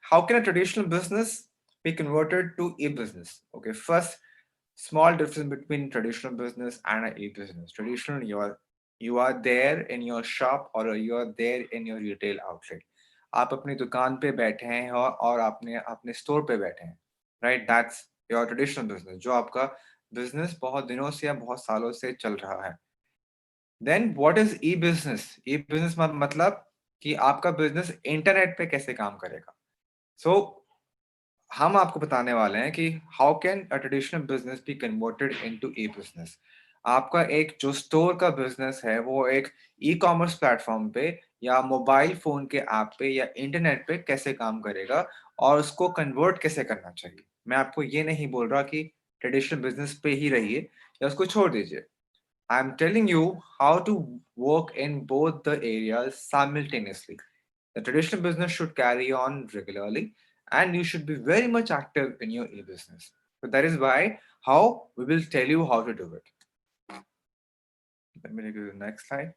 How can a traditional business be converted to e-business? Okay, first, small difference between traditional business and an e-business. Traditional, you are there in your shop or you are there in your retail outlet. आप अपनी दुकान पे बैठे हैं और आपने अपने store पे बैठे हैं, right? That's your traditional business, जो आपका बिजनेस बहुत दिनों से या बहुत सालों से चल रहा है. Then what is e business? E business मतलब कि आपका बिजनेस इंटरनेट पे कैसे काम करेगा. सो हम आपको बताने वाले हैं कि how can a traditional business be converted into E business. आपका एक जो स्टोर का बिजनेस है वो एक ई कॉमर्स प्लेटफॉर्म पे या मोबाइल फोन के ऐप पे या इंटरनेट पे कैसे काम करेगा और उसको कन्वर्ट कैसे करना चाहिए. मैं आपको ये नहीं बोल रहा कि ट्रेडिशनल बिजनेस पे ही रहिए या उसको छोड़ दीजिए. I'm telling you how to work in both the areas simultaneously. The traditional business should carry on regularly, and you should be very much active in your e-business. So that is why how we will tell you how to do it. Let me go to the next slide.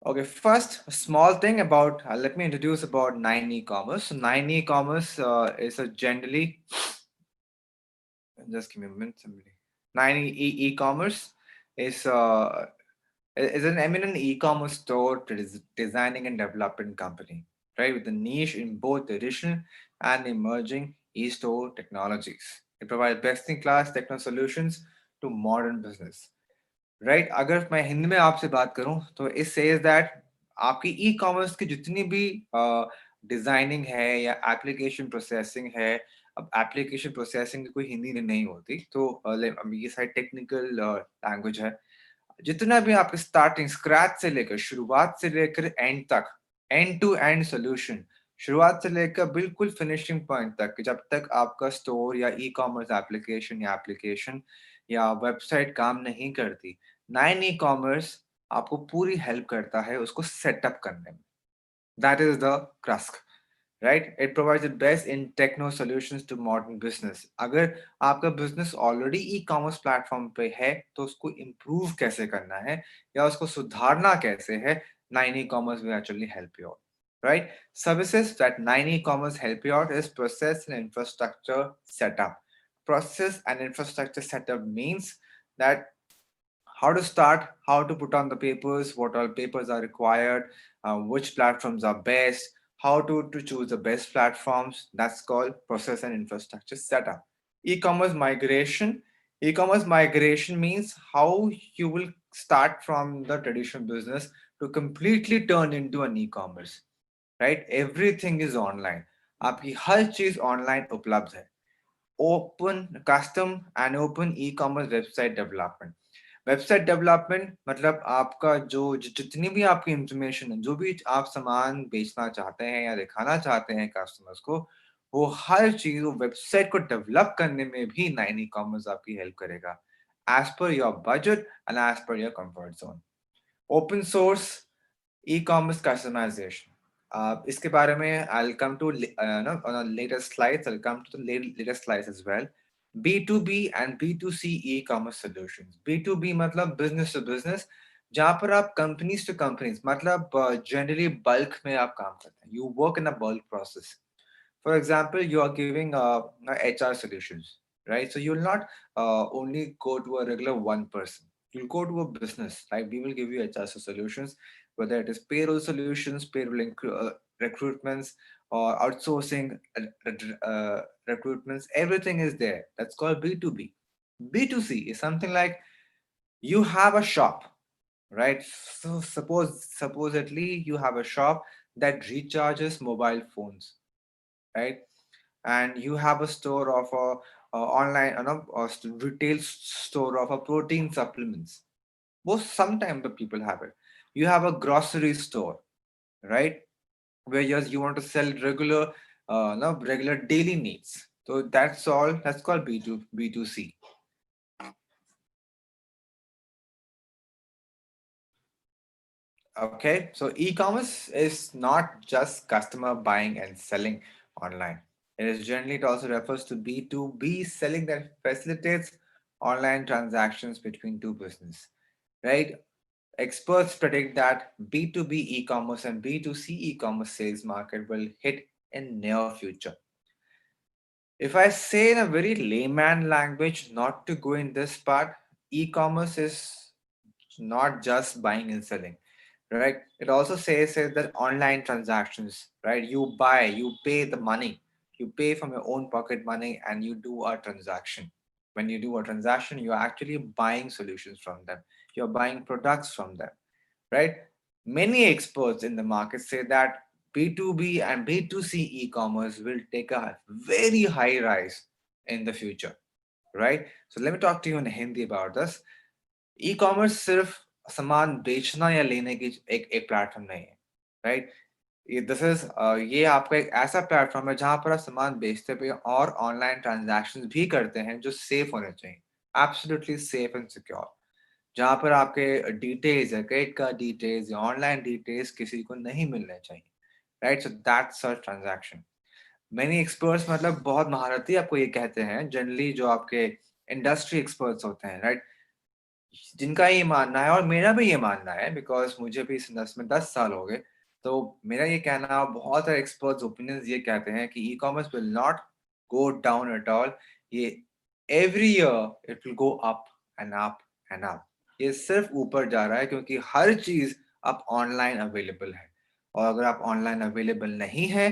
Okay, first, a small thing about let me introduce about 9eCommerce. So 9eCommerce is a generally just give me a minute. Somebody. 9e-commerce is is an eminent e-commerce store designing and development company, right? With a niche in both traditional and emerging e-store technologies. It provides best-in-class techno solutions to modern business. Right. अगर मैं हिंदी में आपसे बात करूं तो it says that आपकी e commerce की जितनी भी डिजाइनिंग है या एप्लीकेशन प्रोसेसिंग है. अब एप्लीकेशन प्रोसेसिंग की कोई हिंदी में नहीं होती तो ये सारी टेक्निकल लैंग्वेज है. जितना भी आपके स्टार्टिंग स्क्रैच से लेकर शुरुआत से लेकर एंड तक, एंड टू एंड सोल्यूशन, शुरुआत से लेकर बिल्कुल फिनिशिंग पॉइंट तक, जब तक आपका स्टोर या ई कॉमर्स एप्लीकेशन या वेबसाइट काम नहीं करती, 9eCommerce आपको पूरी हेल्प करता है उसको सेटअप करने में. That is the crux, right? It provides the best in techno solutions to modern business. अगर आपका business already e commerce platform पे है तो उसको इम्प्रूव कैसे करना है या उसको सुधारना कैसे है, 9eCommerce will actually help you out. Right? Services that 9eCommerce help you out is process and infrastructure setup. Process and infrastructure setup means that how to start, how to put on the papers, what all papers are required, which platforms are best, how to choose the best platforms. That's called process and infrastructure setup. E-commerce migration. E-commerce migration means how you will start from the traditional business to completely turn into an e-commerce. Right? Everything is online. आपकी हर चीज online उपलब्ध है. Open custom and open e commerce website development मतलब आपका जो जितनी भी आपकी इंफॉर्मेशन है, जो भी आप सामान बेचना चाहते हैं या दिखाना चाहते हैं कस्टमर्स को, वो हर चीज वो वेबसाइट को डेवलप करने में भी 9eCommerce आपकी हेल्प करेगा, as per your budget and as per your comfort zone. Open source e-commerce customization. इसके बारे में I'll come to no, on later slides. I'll come to the later slides as well. B2B and B2C e-commerce solutions. B2B मतलब business to business, जहाँ पर आप companies to companies मतलब generally bulk में आप काम करते हैं. You work in a bulk process. For example, you are giving HR solutions, right? So you'll not only go to a regular one person. You'll go to a business, right? We will give you HR solutions, whether it is payroll solutions, recruitments, or outsourcing recruitments. Everything is there. That's called B2B. B2C is something like you have a shop, right? So supposedly you have a shop that recharges mobile phones, right? And you have a store of a online retail store of a protein supplements. Most sometimes the people have it. You have a grocery store, right, where you want to sell regular no regular daily needs. So that's all. That's called B2C. Okay, so e-commerce is not just customer buying and selling online. It also refers to B2B selling that facilitates online transactions between two business, right? Experts predict that B2B e-commerce and B2C e-commerce sales market will hit in near future. If I say in a very layman language, not to go in this part, e-commerce is not just buying and selling, right? It also says that online transactions, right? You buy, you pay the money, you pay from your own pocket money, and you do a transaction. When you do a transaction, you're actually buying solutions from them. You're buying products from them, right? Many experts in the market say that B2B and B2C e-commerce will take a very high rise in the future, right? So let me talk to you in Hindi about this. E-commerce सिर्फ सामान बेचना या लेने की एक platform नहीं है, right? ये आपका एक ऐसा प्लेटफॉर्म है जहां पर आप सामान बेचते भी हैं और ऑनलाइन ट्रांजैक्शंस भी करते हैं जो सेफ होने चाहिए, एब्सोल्युटली सेफ एंड सिक्योर, जहां पर आपके डिटेल्स या क्रेडिट कार्ड डिटेल्स या ऑनलाइन डिटेल्स किसी को नहीं मिलने चाहिए, right? So that's a transaction. Many experts मतलब बहुत महारथी आपको ये कहते हैं, जनरली जो आपके इंडस्ट्री एक्सपर्ट्स होते हैं, राइट, जिनका ये मानना है और मेरा भी ये मानना है, बिकॉज मुझे भी इस इंडस्ट्री में 10 साल हो गए, तो मेरा ये कहना, बहुत सारे एक्सपर्ट्स ओपिनियंस ये कहते हैं कि e commerce will not go down at all. ये every year it will go up and up and up. ये सिर्फ ऊपर जा रहा है क्योंकि हर चीज अब ऑनलाइन अवेलेबल है, और अगर आप ऑनलाइन अवेलेबल नहीं है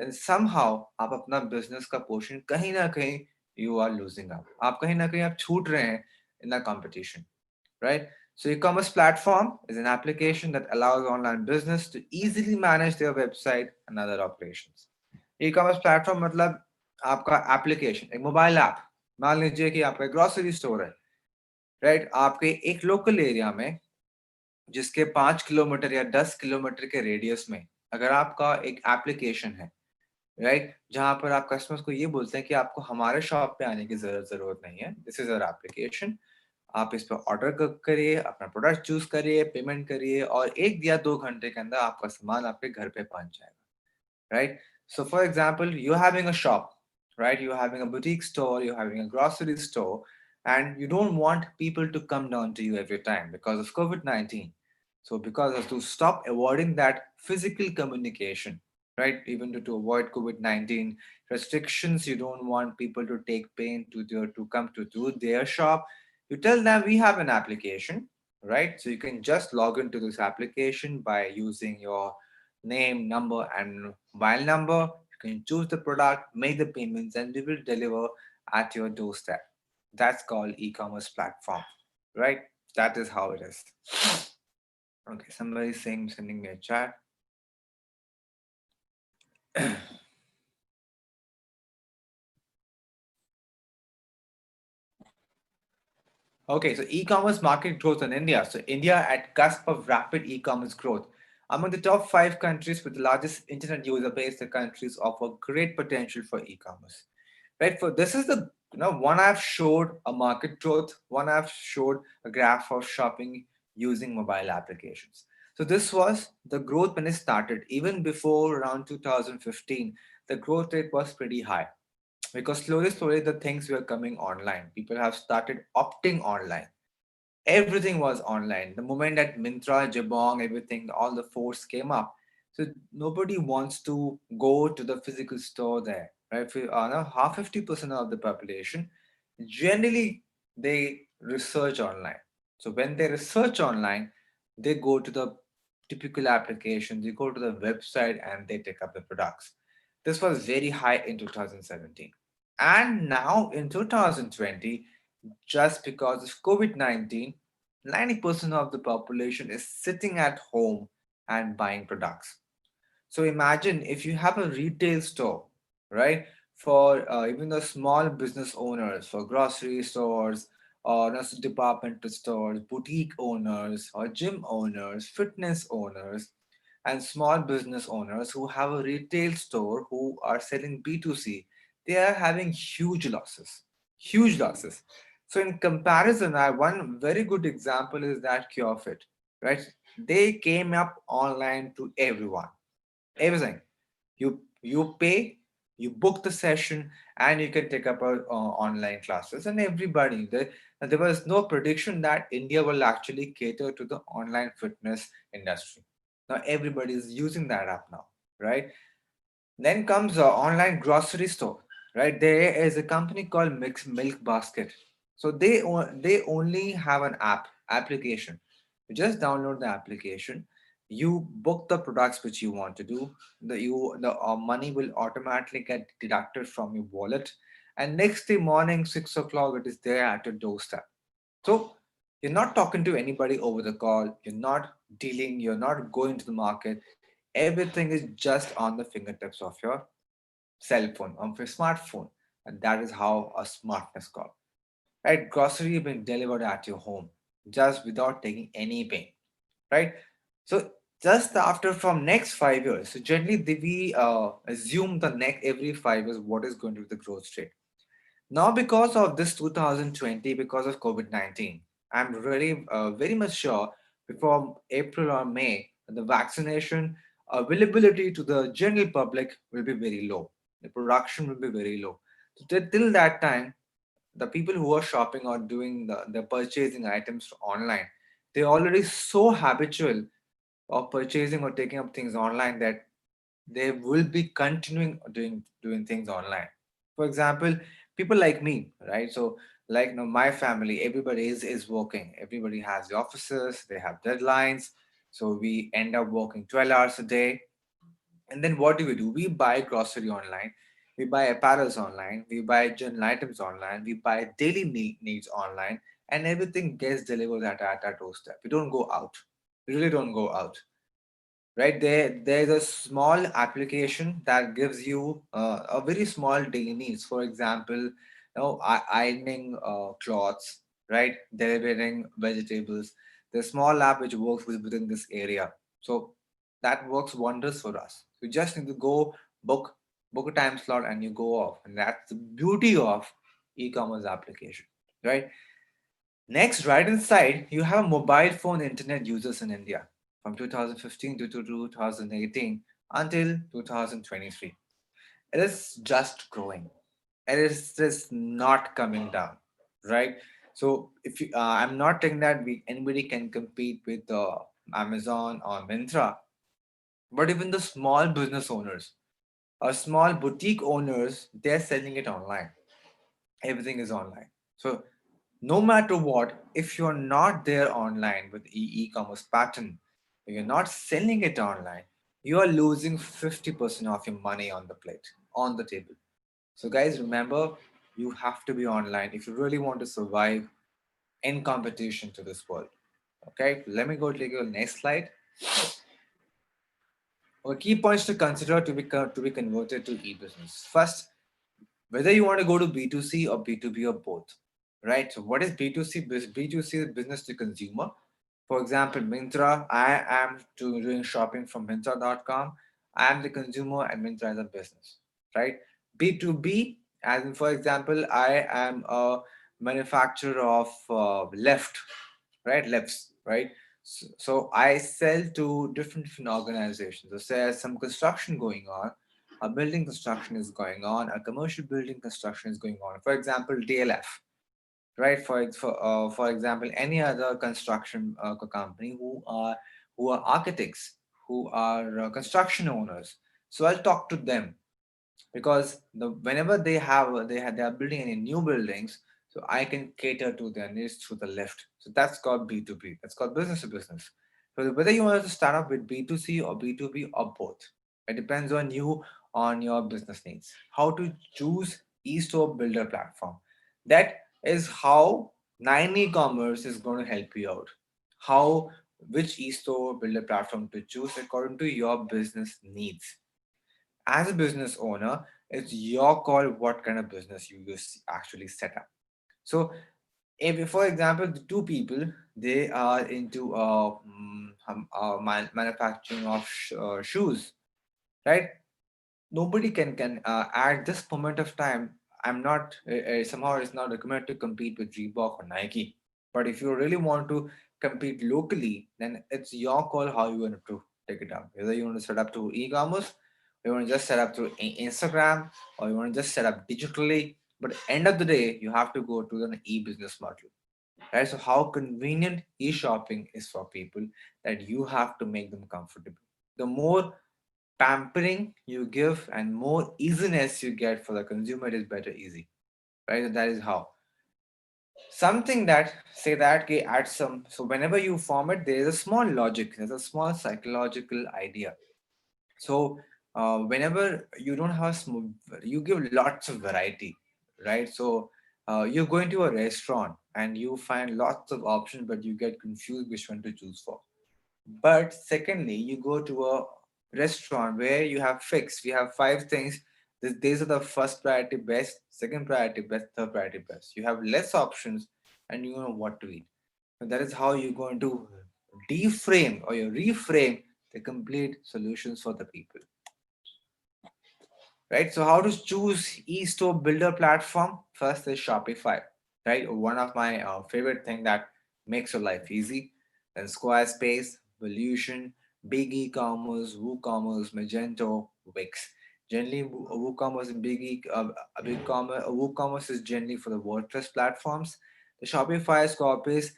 then somehow आप अपना बिजनेस का पोर्शन कहीं ना कहीं यू आर लूजिंग आउट, आप कहीं ना कहीं आप छूट रहे हैं in the competition, right? So e-commerce platform is an application that allows online business to easily manage their website and other operations. E-commerce platform मतलब आपका एप्लीकेशन, एक मोबाइल ऐप। मान लीजिए कि आपका ग्रोसरी स्टोर है, राइट? आपके एक लोकल एरिया में, जिसके 5 किलोमीटर या 10 किलोमीटर के रेडियस में, अगर आपका एक एप्लीकेशन है, राइट, जहां पर आप कस्टमर्स को ये बोलते हैं कि आपको हमारे शॉप पे आने की जरूरत नहीं है, दिस इज अवर एप्लीकेशन, आप इस पर ऑर्डर करिए, अपना प्रोडक्ट चूज करिए, पेमेंट करिए, और 1 या 2 घंटे के अंदर आपका सामान आपके घर पे पहुंच जाएगा, right? So for example, you're having a shop, right? You're having a boutique store, you're having a grocery store, and you don't want people to come down to you every time because of COVID-19. So because of to stop avoiding that physical communication, right? Even to avoid COVID-19 restrictions, you don't want people to take pain to come to their shop. You tell them we have an application, right? So you can just log into this application by using your name, number, and mobile number. You can choose the product, make the payments, and we will deliver at your doorstep. That's called e-commerce platform, right? That is how it is. Okay, somebody's saying, sending me a chat. Okay, so e-commerce market growth in India. So India at cusp of rapid e-commerce growth. Among the top 5 countries with the largest internet user base, the countries offer great potential for e-commerce. Right? For this is the one I've showed a market growth, one I've showed a graph of shopping using mobile applications. So this was the growth when it started. Even before around 2015, the growth rate was pretty high because slowly the things were coming online. People have started opting online. Everything was online. The moment that Mintra, Jabong, everything, all the force came up. So nobody wants to go to the physical store there, right? Half 50% of the population, generally they research online. So when they research online, they go to the typical application, they go to the website and they take up the products. This was very high in 2017. And now in 2020, just because of COVID-19, 90% of the population is sitting at home and buying products. So imagine if you have a retail store, right? For even the small business owners, for grocery stores, or departmental stores, boutique owners, or gym owners, fitness owners, and small business owners who have a retail store who are selling B2C, they are having huge losses. Huge losses. So in comparison, one very good example is that CureFit, right? They came up online to everyone. Everything. You pay, you book the session, and you can take up online classes. And everybody, there was no prediction that India will actually cater to the online fitness industry. Now everybody is using that app now, right? Then comes online grocery store, right? There is a company called Mix Milk Basket. So they only have an application. You just download the application. You book the products which you want to do. The money will automatically get deducted from your wallet, and next day morning 6 o'clock it is there at your doorstep. So you're not talking to anybody over the call. You're not dealing. You're not going to the market. Everything is just on the fingertips of your cell phone, on your smartphone. And that is how a smartness call. Right? Grocery being delivered at your home just without taking any pain. Right? So just after from next 5 years, so generally we assume the next every 5 years what is going to be the growth rate. Now, because of this 2020, because of COVID 19, I'm really very much sure before April or May, the vaccination availability to the general public will be very low. The production will be very low. So, till that time, the people who are shopping or doing the purchasing items online, they're already so habitual of purchasing or taking up things online that they will be continuing doing things online. For example, people like me, right? So like my family, everybody is working. Everybody has the offices, they have deadlines. So we end up working 12 hours a day. And then what do? We buy grocery online, we buy apparels online, we buy general items online, we buy daily needs online, and everything gets delivered at our doorstep. We don't go out. We really don't go out, right? There's a small application that gives you a very small daily needs. For example, ironing clothes, right? Delivering vegetables. The small app which works within this area. So that works wonders for us. You just need to go book book a time slot and you go off, and that's the beauty of e-commerce application, right? Next, right inside, you have mobile phone internet users in India from 2015 to 2018 until 2023. It is just growing. It is just not coming down, right? So if you, I'm not saying that anybody can compete with Amazon or Myntra, but even the small business owners or small boutique owners, they're selling it online. Everything is online. So no matter what, if you're not there online with e-commerce pattern, if you're not selling it online, you are losing 50% of your money on the plate, on the table. So guys, remember, you have to be online if you really want to survive in competition to this world. Okay, let me go to the next slide. Key points to consider to be converted to e-business. First, whether you want to go to B2C or B2B or both, right? So what is B2C? B2C is business to consumer. For example, Myntra, I am doing shopping from Myntra.com. I am the consumer and Myntra is a business, right? B2B, as in, for example, I am a manufacturer of left, right? Lefts, right? So I sell to different organizations. So there's some construction going on, a building construction is going on, a commercial building construction is going on. For example, DLF, right? For example, any other construction company who are architects, who are construction owners. So I'll talk to them because whenever they are building any new buildings, so I can cater to their needs through the lift. So that's called B2B. That's called business to business. So whether you want to start up with B2C or B2B or both, it depends on you, on your business needs. How to choose e-store builder platform. That is how 9eCommerce is going to help you out. How which e-store builder platform to choose according to your business needs. As a business owner, it's your call what kind of business you actually set up. So, if for example, the two people, they are into manufacturing of shoes, right? Nobody can at this moment of time. I'm not somehow it's not recommended to compete with Reebok or Nike. But if you really want to compete locally, then it's your call how you want to take it up. Whether you want to set up to e-commerce, or you want to just set up to Instagram, or you want to just set up digitally. But end of the day, you have to go to an e-business model, right? So how convenient e-shopping is for people, that you have to make them comfortable. The more pampering you give and more easiness you get for the consumer, it is better easy, right? That is how something that say that okay, add some. So whenever you form it, there is a small logic, there's a small psychological idea. So whenever you don't have you give lots of variety, right? So you're going to a restaurant and you find lots of options, but you get confused which one to choose for. But secondly, you go to a restaurant where you have fixed, we have five things. These are the first priority best, second priority best, third priority best. You have less options and you know what to eat. And that is how you're going to deframe or you reframe the complete solutions for the people, right? So how to choose e-store builder platform? First is Shopify, right? One of my favorite thing that makes your life easy. Then Squarespace, Volution, Big E-commerce, WooCommerce, Magento, Wix. Generally, WooCommerce and WooCommerce is generally for the WordPress platforms. The Shopify, Squarespace,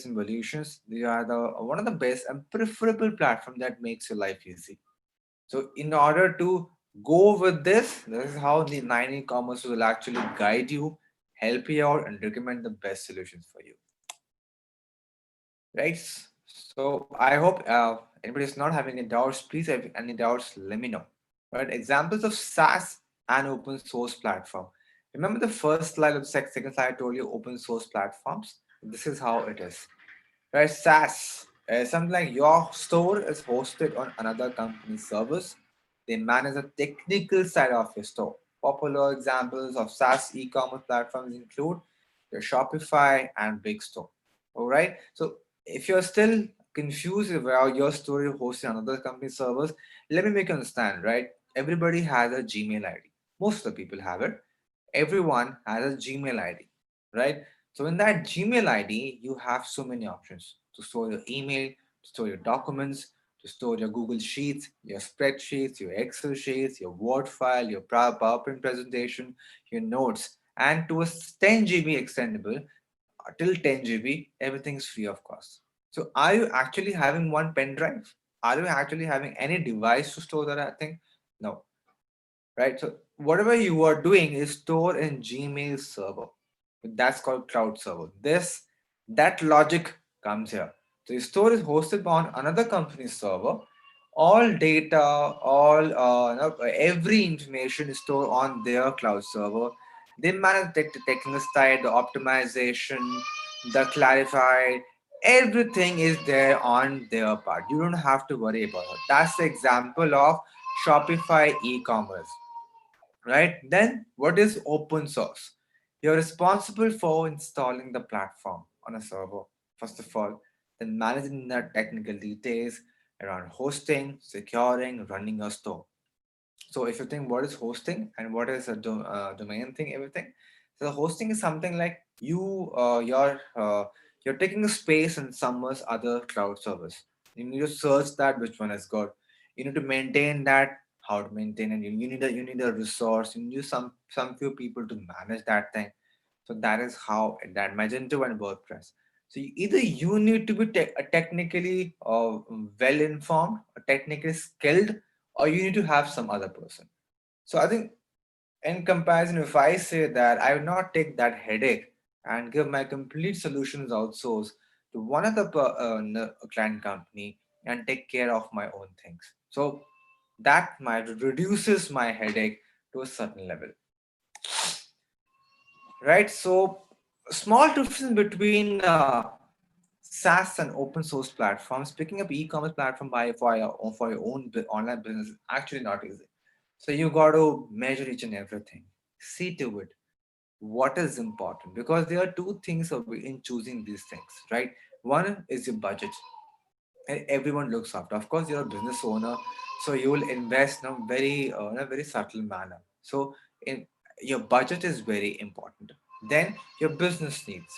and Volutions. They are the one of the best and preferable platform that makes your life easy. So in order to go with this is how the 9eCommerce will actually guide you, help you out, and recommend the best solutions for you. Right? So I hope anybody is not having any doubts. Please, have any doubts, let me know. Right? Examples of SaaS and open source platform. Remember the first slide of the second slide I told you open source platforms. This is how it is. Right? SaaS, something like your store is hosted on another company's servers. They manage the technical side of your store. Popular examples of SaaS e-commerce platforms include your Shopify and Big Store. All right. So if you're still confused about your store is hosted on another company's servers, let me make you understand. Right? Everybody has a Gmail ID. Most of the people have it. Everyone has a Gmail ID, right? So in that Gmail ID, you have so many options to store your email, to store your documents, to store your Google Sheets, your spreadsheets, your Excel sheets, your Word file, your PowerPoint presentation, your notes, and to a 10 GB extendable till 10 GB, everything is free of cost. So are you actually having one pen drive? Are you actually having any device to store that thing? No, right? So whatever you are doing is stored in Gmail server. That's called cloud server. That logic comes here. So your store is hosted on another company's server. All data, every information is stored on their cloud server. They manage the technical side, the optimization, the clarified. Everything is there on their part. You don't have to worry about it. That's the example of Shopify e-commerce, right? Then what is open source? You're responsible for installing the platform on a server, first of all, then managing the technical details around hosting, securing, running your store. So if you think what is hosting and what is a domain thing, everything. So hosting is something like you're taking a space in someone's other cloud service. You need to search that which one is good. You need to maintain that, how to maintain it. You need a resource. You need some few people to manage that thing. So that is how that Magento and WordPress. So either you need to be technically well informed, or technically skilled, or you need to have some other person. So I think in comparison, if I say that I will not take that headache and give my complete solutions outsourced to one of the client company and take care of my own things. So that might reduces my headache to a certain level, right? So small difference between SaaS and open source platforms. Picking up e-commerce platform for your own online business is actually not easy. So you got to measure each and everything. See to it what is important, because there are two things in choosing these things, right? One is your budget, and everyone looks after. Of course, you're a business owner, so you will invest in a very subtle manner. So in your budget is very important. Then your business needs.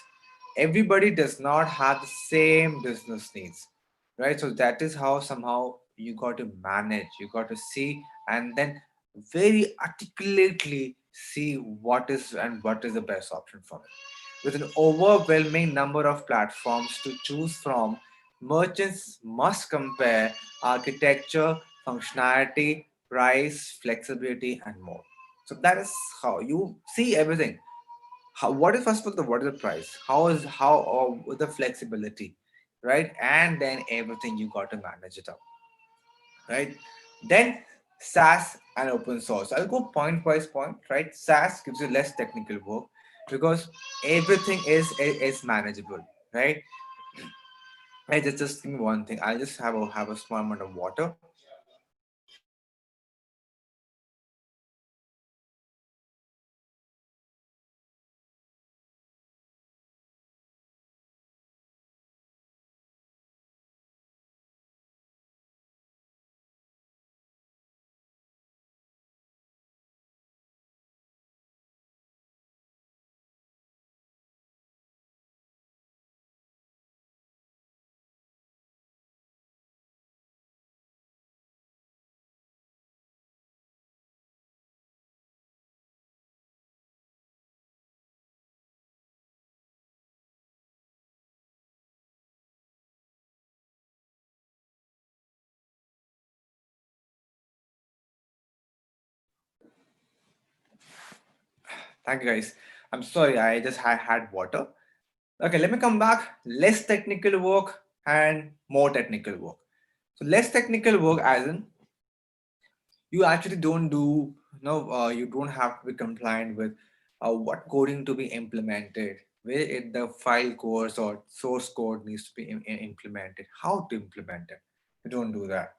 Everybody does not have the same business needs, right? So that is how somehow you got to manage. You got to see and then very articulately see what is the best option for it. With an overwhelming number of platforms to choose from, merchants must compare architecture, functionality, price, flexibility, and more. So that is how you see everything. How, what is first of all the what is the price? How or the flexibility, right? And then everything you got to manage it up, right? Then SaaS and open source. I'll go point by point, right? SaaS gives you less technical work because everything is manageable, right? I just think one thing. I'll just have a small amount of water. Thank you guys. I'm sorry, I just had water. Okay, let me come back. Less technical work and more technical work. So less technical work as in you actually don't do, you don't have to be compliant with what coding to be implemented, where the file codes or source code needs to be implemented, how to implement it. You don't do that.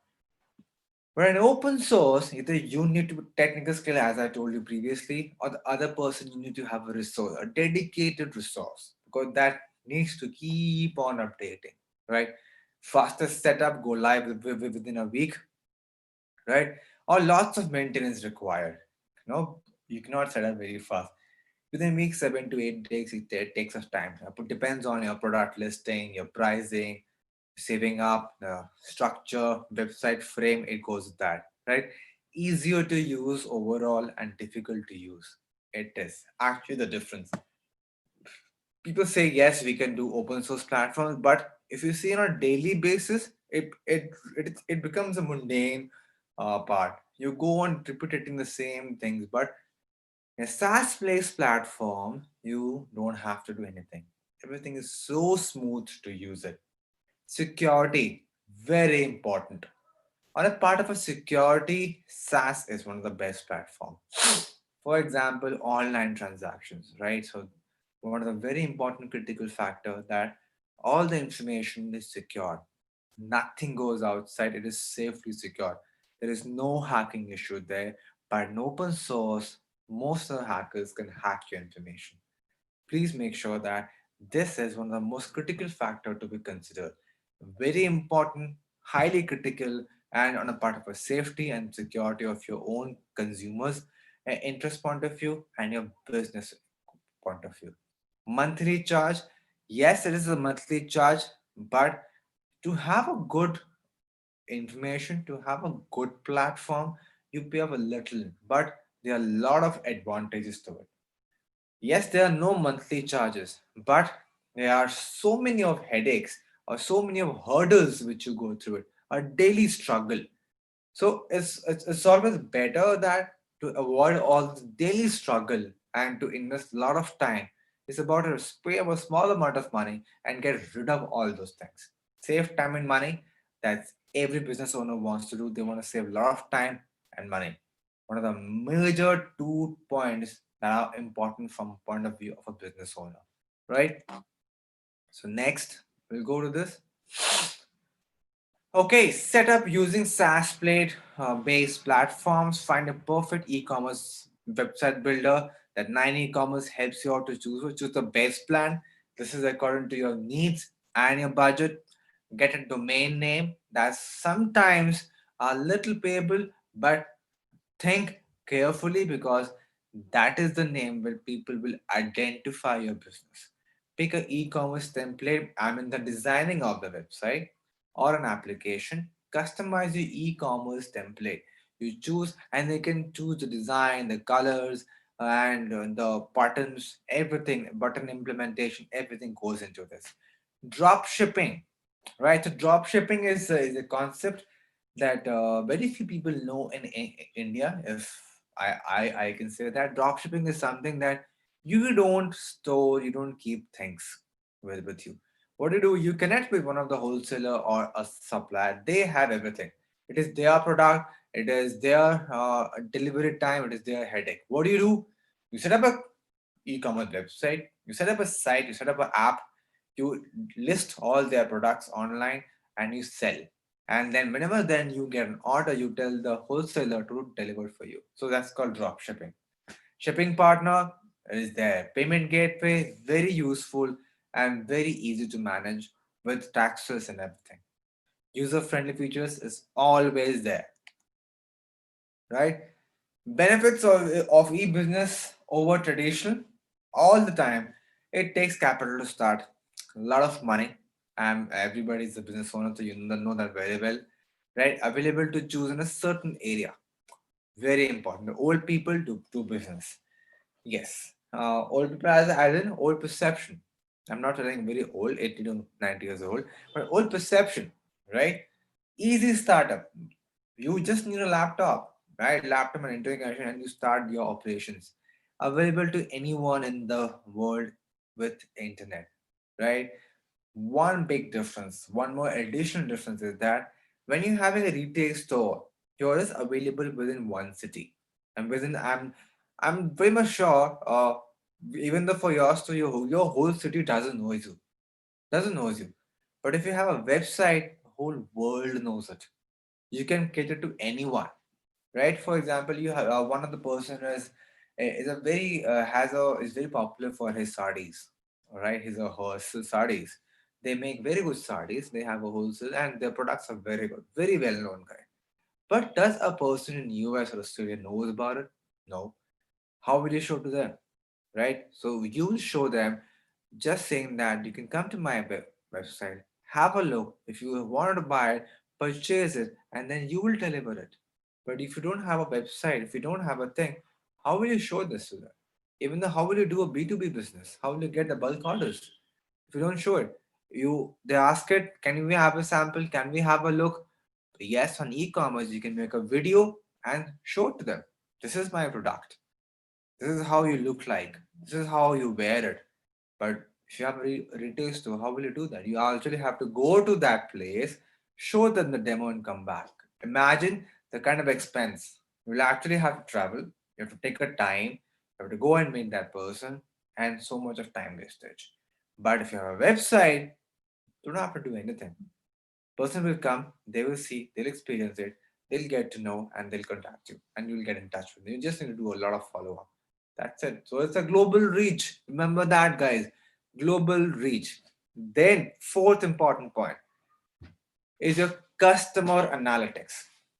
But in open source, either you need to be technical skill, as I told you previously, or the other person you need to have a resource, a dedicated resource, because that needs to keep on updating, right? Fastest setup, go live within a week, right? Or lots of maintenance required. You cannot set up very fast. Within week 7 to 8 days, it takes us time. It depends on your product listing, your pricing, saving up, the structure, website frame, it goes with that, right? Easier to use overall and difficult to use. It is actually the difference. People say yes, we can do open source platforms, but if you see on a daily basis, it becomes a mundane part. You go on repeating the same things, but in a SaaS based platform, you don't have to do anything. Everything is so smooth to use it. Security, very important. On a part of a security, SaaS is one of the best platforms. For example, online transactions, right? So one of the very important critical factor that all the information is secure. Nothing goes outside. It is safely secure. There is no hacking issue there. But in open source, most of the hackers can hack your information. Please make sure that this is one of the most critical factor to be considered. Very important, highly critical, and on a part of a safety and security of your own consumers, interest point of view, and your business point of view. Monthly charge, yes, it is a monthly charge, but to have a good information, to have a good platform, you pay up a little, but there are a lot of advantages to it. Yes, there are no monthly charges, but there are so many of headaches or so many of hurdles which you go through it, a daily struggle. So it's always better that to avoid all the daily struggle and to invest a lot of time. It's about to pay a small amount of money and get rid of all those things. Save time and money. That's every business owner wants to do. They want to save a lot of time and money. One of the major 2 points that are important from point of view of a business owner, right? So next, we'll go to this. Okay, set up using SaaS plate based platforms. Find a perfect e-commerce website builder. That 9eCommerce helps you out to choose the best plan. This is according to your needs and your budget. Get a domain name that's sometimes a little payable, but think carefully because that is the name where people will identify your business. Pick an e-commerce template, I mean the designing of the website or an application. Customize your e-commerce template. You choose and they can choose the design, the colors, and the buttons, everything, button implementation, everything goes into this. Drop shipping, right? So drop shipping is a concept that very few people know in India. If I can say that dropshipping is something that you don't store, you don't keep things with you. What do? You connect with one of the wholesaler or a supplier. They have everything. It is their product. It is their delivery time. It is their headache. What do? You set up a e-commerce website. You set up a site. You set up an app. You list all their products online and you sell, and then whenever then you get an order, you tell the wholesaler to deliver for you. So that's called drop shipping. Shipping partner is there, payment gateway, very useful and very easy to manage with taxes and everything. User friendly features is always there, right? Benefits of e-business over traditional, all the time. It takes capital to start, a lot of money, and everybody's a business owner, so you know that very well, right? Available to choose in a certain area. Very important. The old people do business. Yes. Old people as in old perception. I'm not telling very old, 80 to 90 years old, but old perception, right? Easy startup. You just need a laptop, right? Laptop and internet connection, and you start your operations. Available to anyone in the world with internet, right? One big difference, one more additional difference is that when you're having a retail store, yours is available within one city. And within I'm very much sure even though for your store your whole city doesn't know you. But if you have a website, the whole world knows it. You can cater to anyone, right? For example, you have one of the person is a very has a is very popular for his sarees, all right? His or her sarees. They make very good sarees. They have a wholesale, and their products are very good, very well known guy. But does a person in US or Australia knows about it? No. How will you show to them, right? So you will show them just saying that you can come to my website, have a look. If you wanted to buy it, purchase it, and then you will deliver it. But if you don't have a website, if you don't have a thing, how will you show this to them? Even though how will you do a B2B business? How will you get the bulk orders? If you don't show it, they ask it, can we have a sample? Can we have a look? Yes, on e-commerce, you can make a video and show it to them. This is my product. This is how you look like. This is how you wear it. But if you have a retail store, how will you do that? You actually have to go to that place, show them the demo, and come back. Imagine the kind of expense. You will actually have to travel. You have to take a time. You have to go and meet that person, and so much of time wastage. But if you have a website, you don't have to do anything. Person will come, they will see, they'll experience it, they'll get to know, and they'll contact you, and you'll get in touch with them. You just need to do a lot of follow up. That's it. So it's a global reach. Remember that, guys. Global reach. Then, fourth important point is your customer analytics.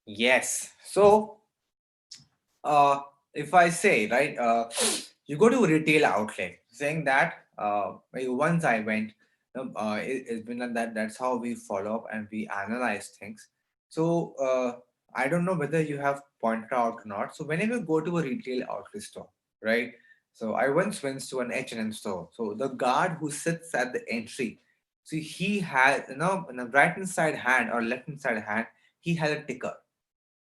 Yes. So, uh, if I say, right, you go to a retail outlet, saying that once I went, it's been like that. That's how we follow up and we analyze things. So, I don't know whether you have pointed out or not. So, whenever you go to a retail outlet store, right? So, I once went to an H&M store. So, the guard who sits at the entry, see, he had, in the right hand side hand or left hand side hand, he had a ticker.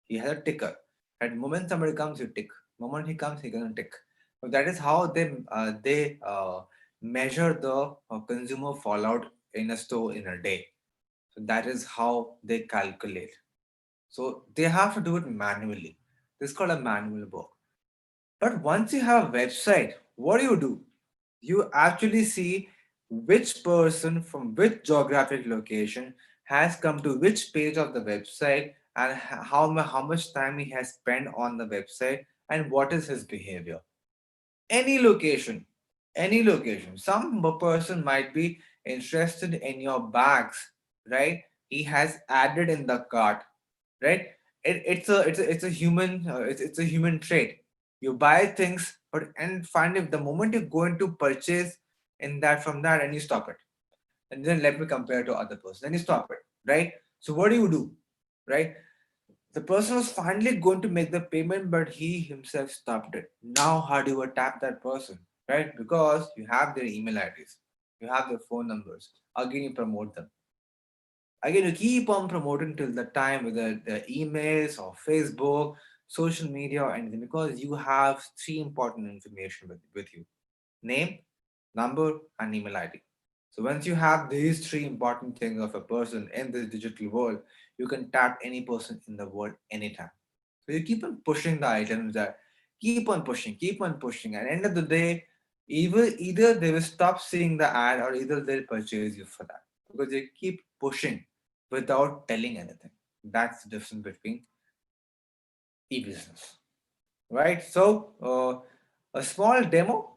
He has a ticker. At the moment somebody comes, you tick. Moment he comes, he gonna tick. So that is how they measure the consumer fallout in a store in a day. So that is how they calculate. So they have to do it manually. This is called a manual work. But once you have a website, what do? You actually see which person from which geographic location has come to which page of the website, and how much time he has spent on the website, and what is his behavior. Any location, any location. Some person might be interested in your bags, right? He has added in the cart, right? It's a human it's a human trait. You buy things, but and find if the moment you go into purchase in that from that, and you stop it, and then let me compare to other person, then you stop it, right? So what do, right? The person was finally going to make the payment, but he himself stopped it. Now, how do you tap that person, right? Because you have their email IDs, you have their phone numbers. Again, you promote them. Again, you keep on promoting till the time with the emails or Facebook, social media or anything, because you have three important information with you: name, number, and email ID. So once you have these three important things of a person in this digital world, you can tap any person in the world anytime. So you keep on pushing the items that keep on pushing. At the end of the day, either they will stop seeing the ad or either they'll purchase you for that because they keep pushing without telling anything. That's the difference between e-business, right? So a small demo.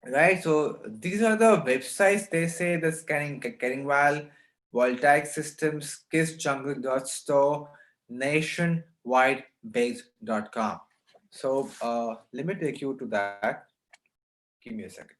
Right, so these are the websites they say the scanning Caringwall, Voltaic Systems, kissjungle.store, nationwidebase.com. So let me take you to that. Give me a second.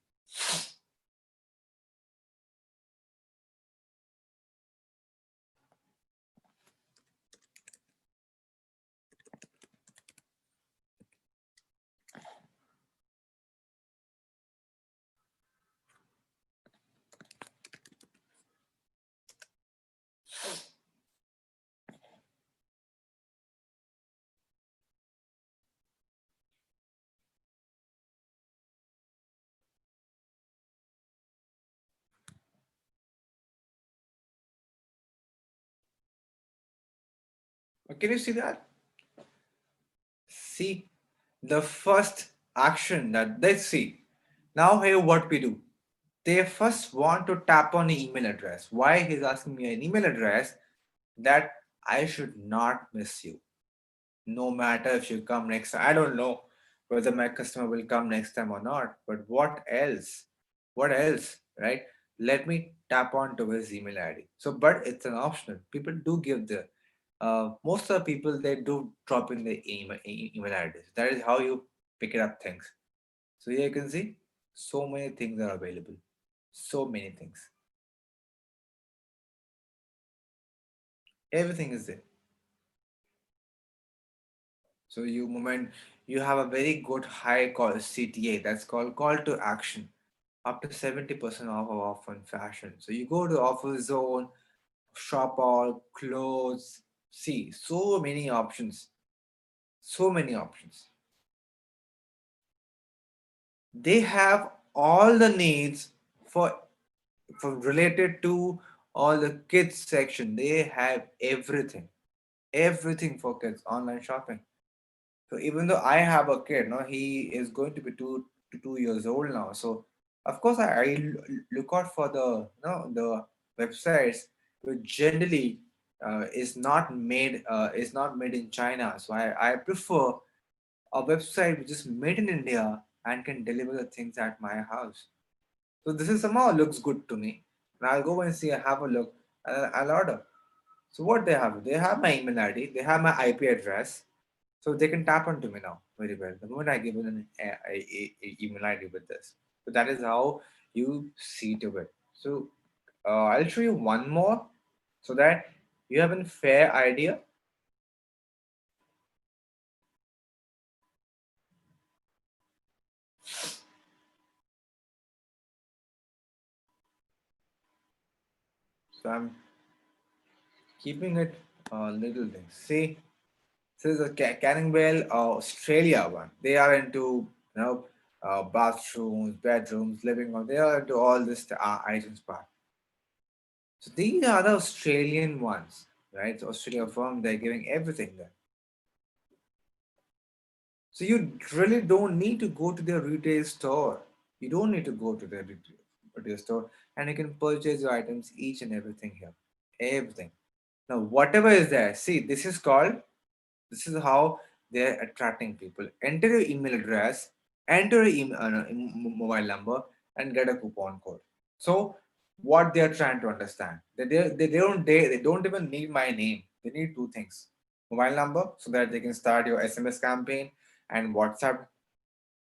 Can you see that? See the first action that they see. Now here what we do. They first want to tap on the email address. Why he's asking me an email address that I should not miss you. No matter if you come next time. I don't know whether my customer will come next time or not, but what else? What else, right? Let me tap on to his email ID. So, but it's an optional. People do give the, most of the people, they do drop in the email IDs. That is how you pick it up things. So here you can see so many things are available. So many things. Everything is there. So you moment you have a very good high call CTA, that's called call to action. Up to 70% off on fashion. So you go to offer zone, shop all, clothes. See, so many options. So many options. They have all the needs for related to all the kids section. They have everything. Everything for kids, online shopping. So even though I have a kid, no, he is going to be 2 years old now. So of course I look out for the the websites which generally is not made in China. So I prefer a website which is made in India and can deliver the things at my house. So this is somehow looks good to me. And I'll go and see, I have a look, and I'll order. So what they have my email ID, they have my IP address, so they can tap onto me now very well. The moment I give them an email ID with this. So that is how you see to it. So I'll show you one more so that you have a fair idea. So I'm keeping it little things. See, this is a Canningwell, Australia one. They are into bathrooms, bedrooms, living room. They are into all this items part. So these are the Australian ones, right? So Australia firm, they're giving everything there. So you really don't need to go to their retail store. You don't need to go to their retail store, and you can purchase your items, each and everything here. Everything. Now, whatever is there, see, this is how they're attracting people. Enter your email address, enter your mobile number, and get a coupon code. So, what they are trying to understand, they don't even need my name. They need two things: mobile number, so that they can start your SMS campaign and WhatsApp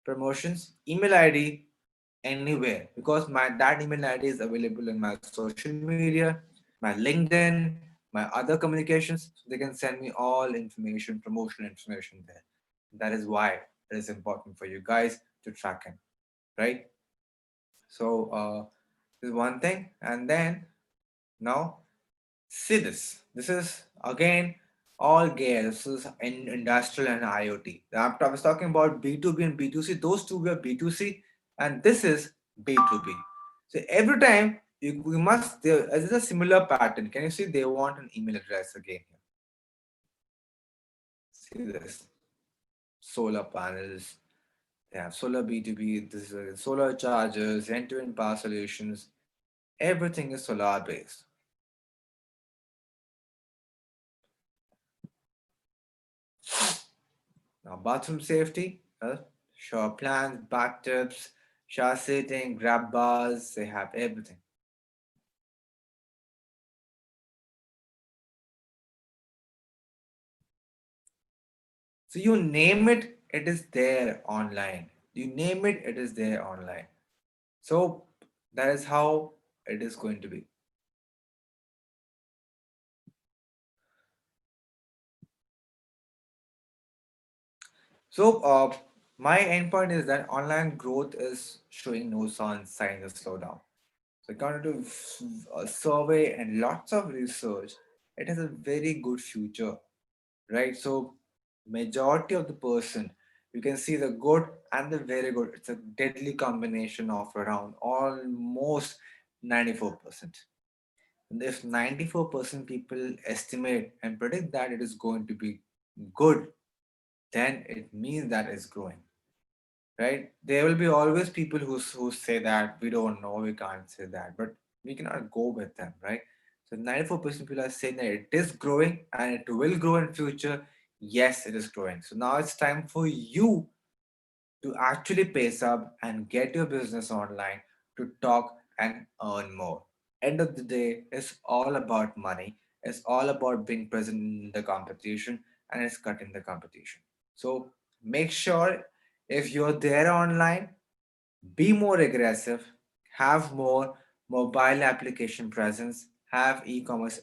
promotions, email ID, anywhere, because my that email ID is available in my social media, my LinkedIn, my other communications. So they can send me all information, promotional information there. That is why it is important for you guys to track in, right? So this is one thing, and then now See this. This is again all gear. This is in industrial and IoT. I was talking about B2B and B2C. Those two were B2C, and this is B2B. So every time we must there is a similar pattern. Can you see they want an email address again here? See this. Solar panels. They have solar B2B, this is solar chargers, end-to-end power solutions. Everything is solar based. Now, bathroom safety, shower plants, bathtubs, shower sitting, grab bars, they have everything. So you name it, it is there online. You name it, it is there online. So that is how it is going to be. So my endpoint is that online growth is showing no signs of slowdown. So according to a survey and lots of research, it has a very good future, right? So majority of the person, you can see the good and the very good. It's a deadly combination of around almost 94%. And if 94% people estimate and predict that it is going to be good, then it means that it's growing, right? There will be always people who say that we don't know, we can't say that, but we cannot go with them, right? So 94% people are saying that it is growing and it will grow in future. Yes, it is growing. So now it's time for you to actually pace up and get your business online to talk and earn more. End of the day, it's all about money. It's all about being present in the competition and it's cutting the competition. So make sure if you're there online, be more aggressive, have more mobile application presence, have e-commerce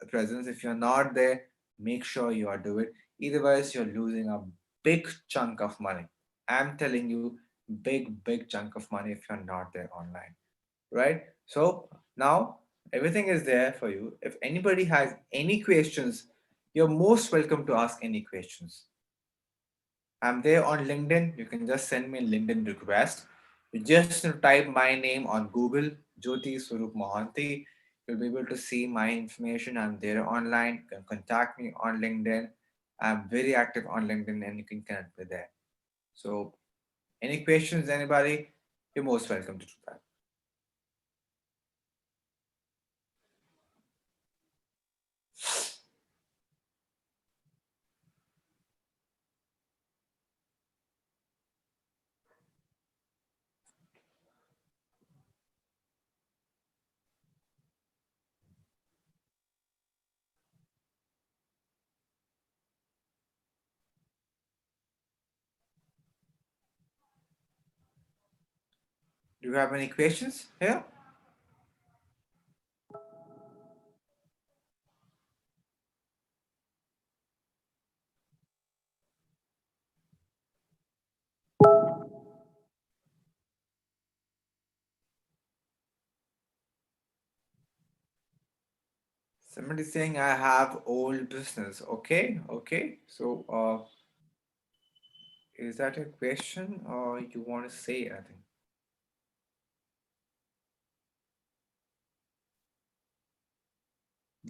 presence. If you're not there, make sure you are doing it. Otherwise, you're losing a big chunk of money. I'm telling you, big chunk of money if you're not there online, right? So now everything is there for you. If anybody has any questions, you're most welcome to ask any questions. I'm there on LinkedIn. You can just send me a LinkedIn request. You just type my name on Google, Jyoti Swarup Mohanty. You'll be able to see my information. I'm there online. You can contact me on LinkedIn. I'm very active on LinkedIn and you can connect me there. So, any questions, anybody, you're most welcome to do that. Do you have any questions here? Somebody saying I have old business. Okay, okay. So, is that a question or you want to say anything?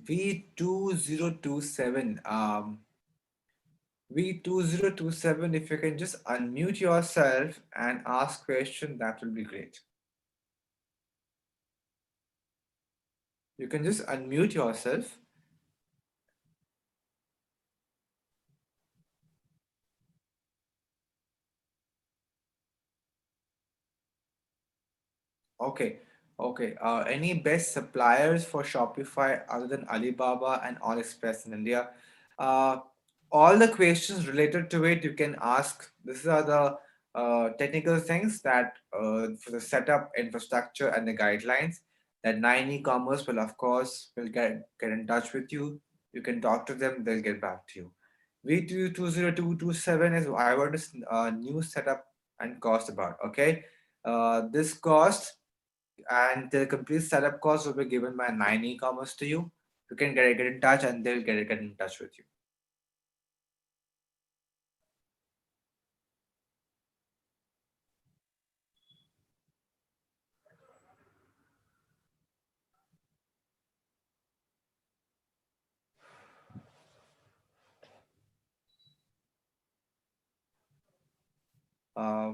V2027. V2027, if you can just unmute yourself and ask question, that will be great. You can just unmute yourself. Okay, okay. Any best suppliers for Shopify other than Alibaba and AliExpress in India? Uh, all the questions related to it you can ask. These are the technical things that for the setup, infrastructure, and the guidelines that 9eCommerce will of course will get in touch with you. You can talk to them; they'll get back to you. V2027 is I want this new setup and cost about. Okay, this cost and the complete setup cost will be given by 9eCommerce to you, you can get in touch, and they'll get in touch with you. Uh,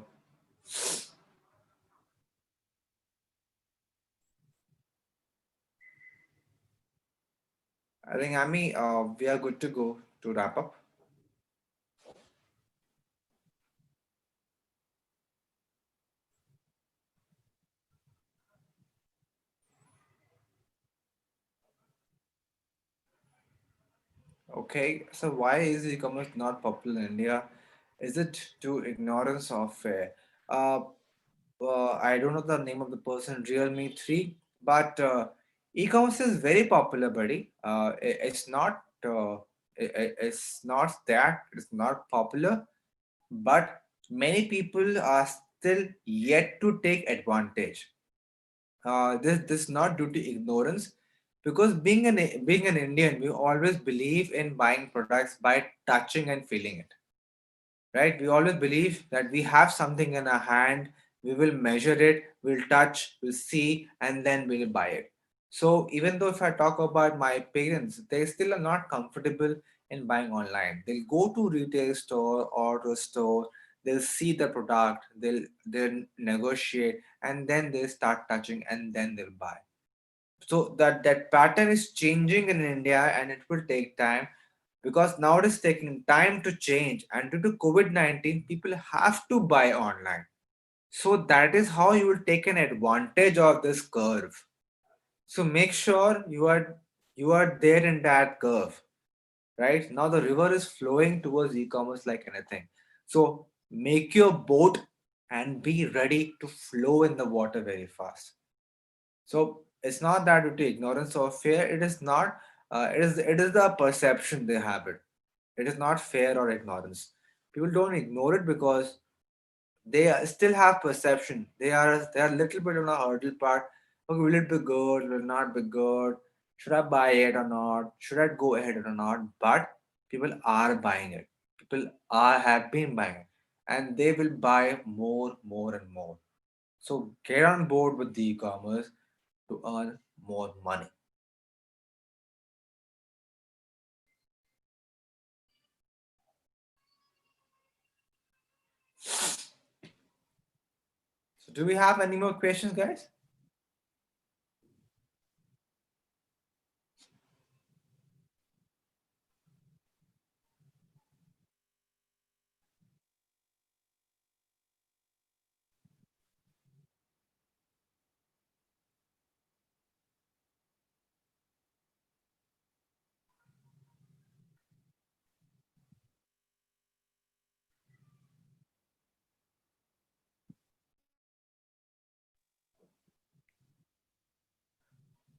I think, Ami, we are good to go to wrap up. Okay, so why is e-commerce not popular in India? Is it to ignorance or fear? Uh, I don't know the name of the person, Realme 3, but e-commerce is very popular, buddy. It's not. It's not that it's not popular, but many people are still yet to take advantage. This is not due to ignorance, because being an Indian, we always believe in buying products by touching and feeling it, right? We always believe that we have something in our hand, we will measure it, we'll touch, we'll see, and then we'll buy it. So even though if I talk about my parents, they still are not comfortable in buying online. They'll go to retail store or to a store, they'll see the product, they'll negotiate, and then they start touching, and then they'll buy. So that pattern is changing in India, and it will take time, because now it is taking time to change, and due to COVID-19 people have to buy online. So that is how you will take an advantage of this curve. So make sure you are there in that curve. Right now the river is flowing towards e-commerce like anything. So make your boat and be ready to flow in the water very fast. So it's not that due to ignorance or fear. It is not. It is the perception they have it. It is not fear or ignorance. People don't ignore it because still have perception. They are a little bit on a hurdle part. Okay, will it be good? Will it not be good? Should I buy it or not? Should I go ahead or not? But people are buying it. People are have been buying it, and they will buy more, more, and more. So get on board with the e-commerce to earn more money. So do we have any more questions, guys?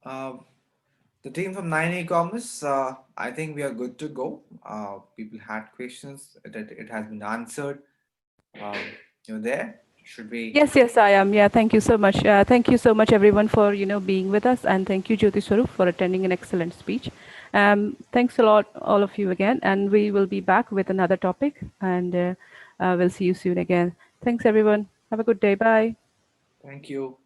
Uh, the team from 9eCommerce, I think we are good to go. People had questions that it has been answered. Um, you're there. Should we? Yes, yes, I am. Yeah, thank you so much. Thank you so much, everyone, for being with us, and thank you, Jyoti Swarup, for attending an excellent speech. Thanks a lot, all of you again, and we will be back with another topic, and we'll see you soon again. Thanks, everyone. Have a good day. Bye. Thank you.